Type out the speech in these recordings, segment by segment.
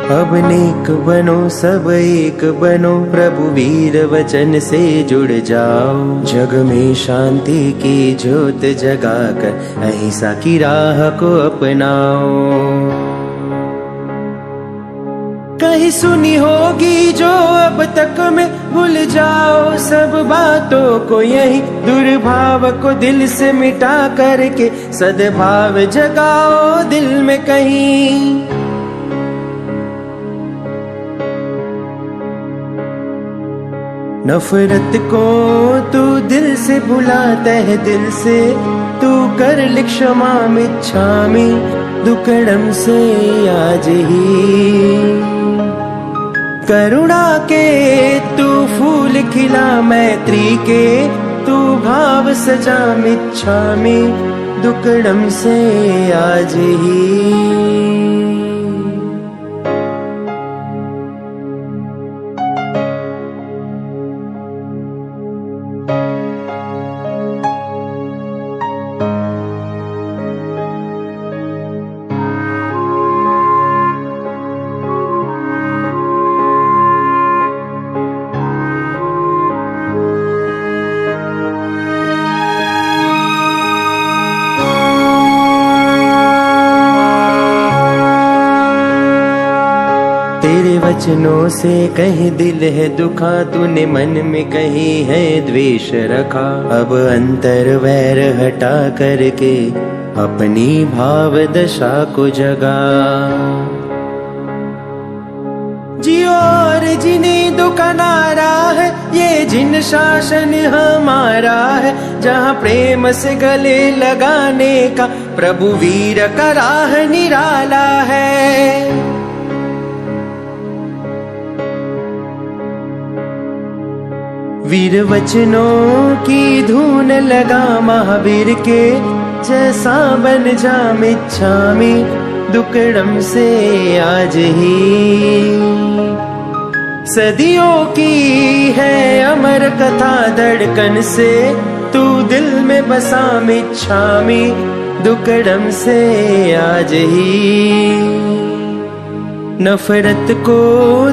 अब नेक बनो सब एक बनो, प्रभु वीर वचन से जुड़ जाओ। जग में शांति की ज्योत जगाकर अहिंसा की राह को अपनाओ। कहीं सुनी होगी जो अब तक में भूल जाओ सब बातों को, यही दुर्भाव को दिल से मिटा करके सद्भाव जगाओ दिल में कहीं। नफरत को तू दिल से भुलाता है, दिल से तू कर ले क्षमा मिच्छामि दुक्कड़म से आज ही। करुणा के तू फूल खिला मैत्री के, तू भाव सजा मिच्छामि दुक्कड़म से आज ही। तेरे वचनों से कहीं दिल है दुखा, तूने मन में कहीं है द्वेष रखा। अब अंतर वैर हटा करके अपनी भाव दशा को जगा। जियो और जिन्हें दुखा नारा है, ये जिन शासन हमारा है। जहाँ प्रेम से गले लगाने का प्रभु वीर का राह निराला है। वीर वचनों की धून लगा महावीर के जैसा बन जा मिच्छामि दुक्कड़म से आज ही। सदियों की है अमर कथा धड़कन से, तू दिल में बसा मिच्छामि दुक्कड़म से आज ही। नफरत को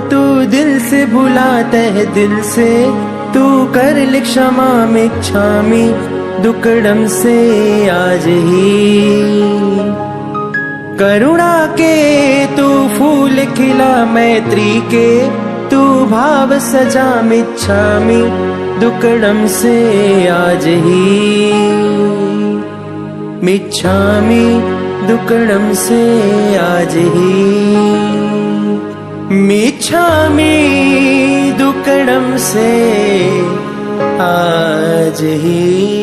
तू दिल से भुलाता है, दिल से तू कर ले क्षमा मिच्छामि दुक्कड़म से आज ही। करुणा के तू फूल खिला मैत्री के, तू भाव सजा मिच्छामि दुक्कड़म से आज ही। मिच्छामि दुक्कड़म से आज ही। मिच्छामि दुक्कड़म से आज ही।